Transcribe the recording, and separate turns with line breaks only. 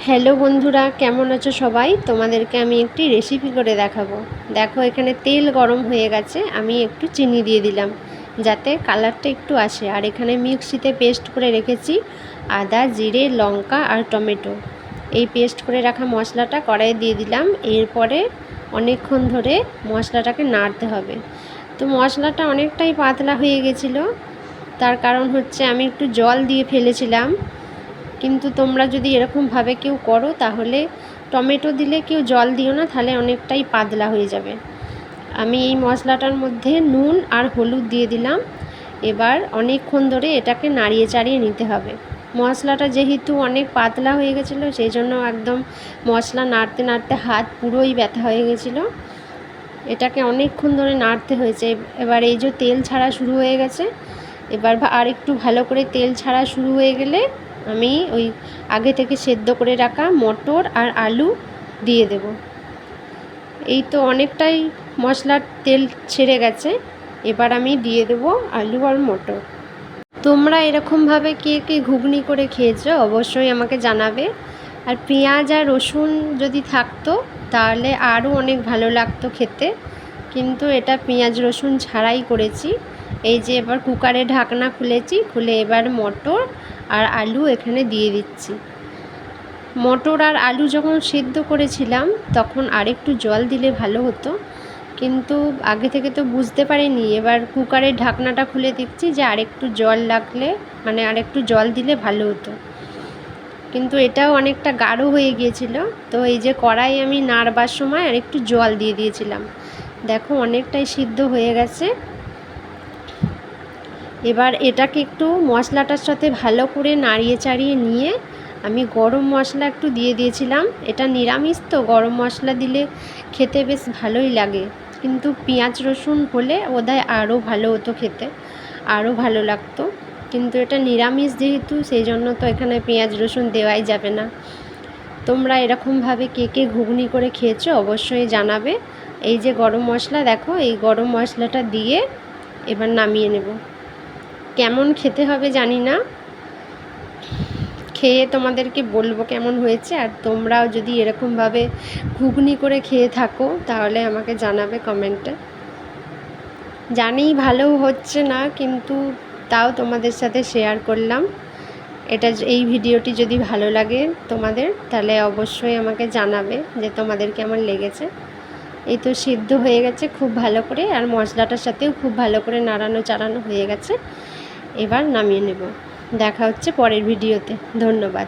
Hello বন্ধুরা, কেমন আছো সবাই? তোমাদেরকে আমি একটি রেসিপি করে দেখাবো। দেখো, এখানে তেল গরম হয়ে গেছে, আমি একটু চিনি দিয়ে দিলাম যাতে কালারটা একটু আসে। আর এখানে মিক্সিতে পেস্ট করে রেখেছি আদা, জিরে, লঙ্কা আর টমেটো। এই পেস্ট করে রাখা মশলাটা কড়াইয়ে দিয়ে দিলাম। এরপরে অনেকক্ষণ ধরে মশলাটাকে নাড়তে হবে। তো মশলাটা অনেকটাই পাতলা হয়ে গেছিলো, তার কারণ হচ্ছে আমি একটু জল দিয়ে ফেলেছিলাম। কিন্তু তোমরা যদি এরকমভাবে কেউ করো তাহলে টমেটো দিলে কেউ জল দিও না, তাহলে অনেকটাই পাতলা হয়ে যাবে। আমি এই মশলাটার মধ্যে নুন আর হলুদ দিয়ে দিলাম। এবার অনেকক্ষণ ধরে এটাকে নাড়িয়ে চাড়িয়ে নিতে হবে। মশলাটা যেহেতু অনেক পাতলা হয়ে গেছিলো, সেই জন্য একদম মশলা নাড়তে নাড়তে হাত পুরোই ব্যথা হয়ে গেছিলো। এটাকে অনেকক্ষণ ধরে নাড়তে হয়েছে। এবার এই যে তেল ছাড়া শুরু হয়ে গেছে, এবার আর একটু ভালো করে তেল ছাড়া শুরু হয়ে গেলে আমি ওই আগে থেকে সেদ্ধ করে রাখা মটর আর আলু দিয়ে দেব। এই তো অনেকটাই মশলার তেল ছেড়ে গেছে, এবার আমি দিয়ে দেব আলু আর মটর। তোমরা এরকমভাবে কে কে ঘুগনি করে খেয়েছো অবশ্যই আমাকে জানাবে। আর পেঁয়াজ আর রসুন যদি থাকতো তাহলে আরও অনেক ভালো লাগতো খেতে, কিন্তু এটা পেঁয়াজ রসুন ছাড়াই করেছি। এই যে এবার কুকারে ঢাকনা খুলেছি, খুলে এবার মটর আর আলু এখানে দিয়ে দিচ্ছি। মটর আর আলু যখন সিদ্ধ করেছিলাম তখন আরেকটু জল দিলে ভালো হতো, কিন্তু আগে থেকে তো বুঝতে পারিনি। এবার কুকারের ঢাকনাটা খুলে দেখছি যে আরেকটু জল লাগলে, মানে আরেকটু জল দিলে ভালো হতো, কিন্তু এটাও অনেকটা গাঢ় হয়ে গিয়েছিল। তো এই যে কড়াই আমি নাড়বার সময় আরেকটু জল দিয়ে দিয়েছিলাম। দেখো অনেকটাই সিদ্ধ হয়ে গেছে। এবার এটাকে একটু মশলাটার সাথে ভালো করে নাড়িয়ে চাড়িয়ে নিয়ে আমি গরম মশলা একটু দিয়ে দিয়েছিলাম। এটা নিরামিষ তো গরম মশলা দিলে খেতে বেশ ভালোই লাগে, কিন্তু পেঁয়াজ রসুন হলে বোধহয় আরও ভালো হতো খেতে, আরও ভালো লাগতো। কিন্তু এটা নিরামিষ যেহেতু, সেই জন্য তো এখানে পেঁয়াজ রসুন দেওয়াই যাবে না। তোমরা এরকমভাবে কে কে ঘুগনি করে খেয়েছো অবশ্যই জানাবে। এই যে গরম মশলা, দেখো এই গরম মশলাটা দিয়ে এবার নামিয়ে নেব। কেমন খেতে হবে জানি না, খেয়ে তোমাদেরকে বলবো কেমন হয়েছে। আর তোমরাও যদি এরকমভাবে ঘুগনি করে খেয়ে থাকো তাহলে আমাকে জানাবে কমেন্টে। জানি ভালো হচ্ছে না, কিন্তু তাও তোমাদের সাথে শেয়ার করলাম। এই ভিডিওটি যদি ভালো লাগে তোমাদের, তাহলে অবশ্যই আমাকে জানাবে যে তোমাদের কেমন লেগেছে। এই তো সিদ্ধ হয়ে গেছে খুব ভালো করে, আর মশলাটার সাথেও খুব ভালো করে নাড়ানো চাড়ানো হয়ে গেছে। এবার নামিয়ে নেব। দেখা হচ্ছে পরের ভিডিওতে। ধন্যবাদ।